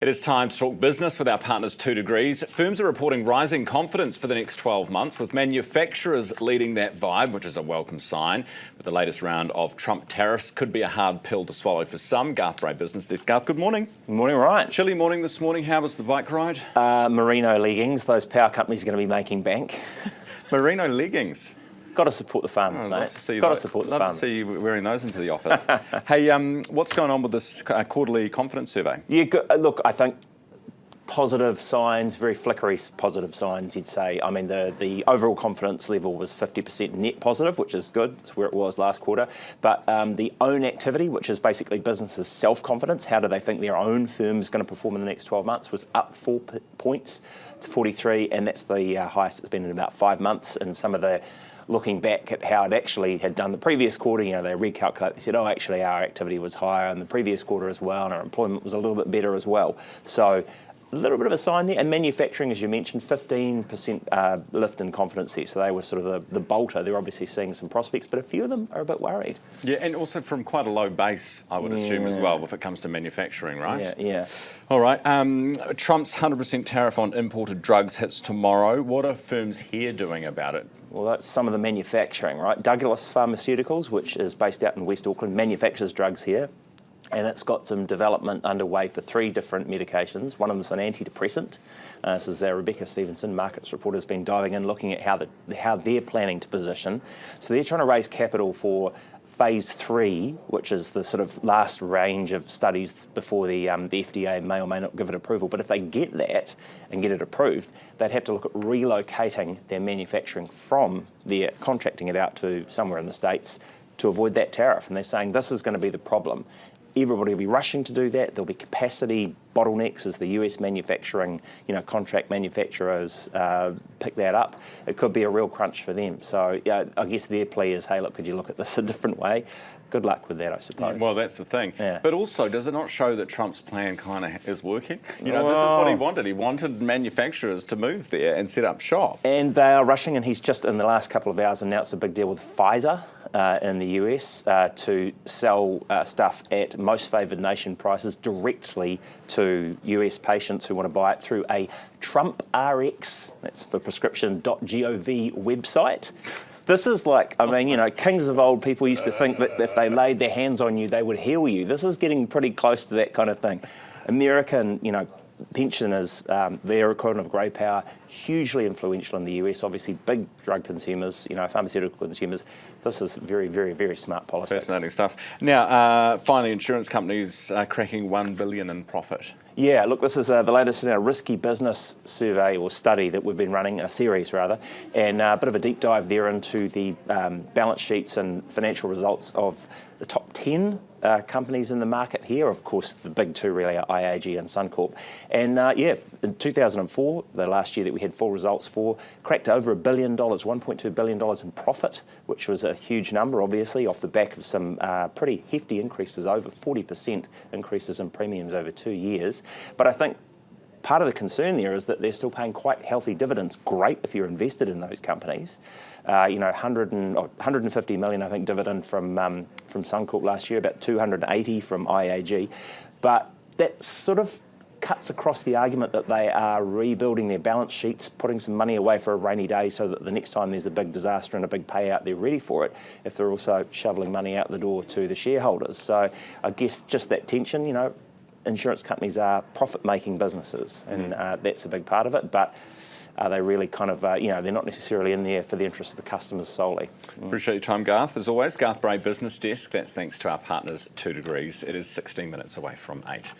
It is time to talk business with our partners 2 Degrees. Firms are reporting rising confidence for the next 12 months, with manufacturers leading that vibe, which is a welcome sign. But the latest round of Trump tariffs could be a hard pill to swallow for some. Garth Bray, BusinessDesk. Garth, good morning. Good morning, Ryan. Chilly morning this morning. How was the bike ride? Merino leggings. Those power companies are going to be making bank. Merino leggings. Got to support the farmers, mate. Got to support the farmers. Love to see you wearing those into the office. Hey, what's going on with this quarterly confidence survey? Yeah, look, I think positive signs, very flickery positive signs, you'd say. I mean, the overall confidence level was 50% net positive, which is good. It's where it was last quarter. But the own activity, which is basically businesses' self-confidence, how do they think their own firm is going to perform in the next 12 months, was up 4 points to 43, and that's the highest it's been in about 5 months. And some of the looking back at how it actually had done the previous quarter, you know, they recalculate, they said, oh, actually our activity was higher in the previous quarter as well, and our employment was a little bit better as well. So a little bit of a sign there. And manufacturing, as you mentioned, 15% lift in confidence there. So they were sort of the bolter. They're obviously seeing some prospects, but a few of them are a bit worried. Yeah, and also from quite a low base, I would assume as well, if it comes to manufacturing, right? Yeah. All right. Trump's 100% tariff on imported drugs hits tomorrow. What are firms here doing about it? Well, that's some of the manufacturing, right? Douglas Pharmaceuticals, which is based out in West Auckland, manufactures drugs here. And it's got some development underway for 3 different medications. One of them is an antidepressant. This is Rebecca Stevenson, markets reporter, has been diving in, looking at how they're planning to position. So they're trying to raise capital for phase 3, which is the sort of last range of studies before the FDA may or may not give it approval. But if they get that and get it approved, they'd have to look at relocating their manufacturing from their contracting it out to somewhere in the States to avoid that tariff. And they're saying this is going to be the problem. Everybody will be rushing to do that. There'll be capacity bottlenecks as the US manufacturing, contract manufacturers pick that up. It could be a real crunch for them. So I guess their plea is, hey, look, could you look at this a different way? Good luck with that, I suppose. Well, that's the thing. Yeah. But also, does it not show that Trump's plan kind of is working? This is what he wanted. He wanted manufacturers to move there and set up shop. And they are rushing, and he's just in the last couple of hours announced a big deal with Pfizer in the US to sell stuff at most favoured nation prices directly to US patients who want to buy it through a Trump RX, that's for prescription.gov website. This is like, kings of old people used to think that if they laid their hands on you, they would heal you. This is getting pretty close to that kind of thing. American, pensioners, their equivalent of grey power, hugely influential in the US, obviously big drug consumers, pharmaceutical consumers. This is very, very, very smart politics. Fascinating stuff. Now, finally, insurance companies cracking $1 billion in profit. Yeah, look, this is the latest in our risky business survey or study that we've been running, a series rather, and a bit of a deep dive there into the balance sheets and financial results of the top 10 companies in the market here. Of course, the big 2 really are IAG and Suncorp. And in 2004, the last year that we had full results for, cracked over $1 billion, $1.2 billion in profit, which was a huge number, obviously, off the back of some pretty hefty increases, over 40% increases in premiums over 2 years. But I think part of the concern there is that they're still paying quite healthy dividends. Great if you're invested in those companies. 150 million, I think, dividend from Suncorp last year, about 280 from IAG. But that sort of cuts across the argument that they are rebuilding their balance sheets, putting some money away for a rainy day so that the next time there's a big disaster and a big payout, they're ready for it, if they're also shoveling money out the door to the shareholders. So I guess just that tension, insurance companies are profit-making businesses, and that's a big part of it. But are they really kind of, they're not necessarily in there for the interest of the customers solely. Appreciate your time, Garth. As always, Garth Bray, BusinessDesk. That's thanks to our partners 2 Degrees. It is 16 minutes away from 8.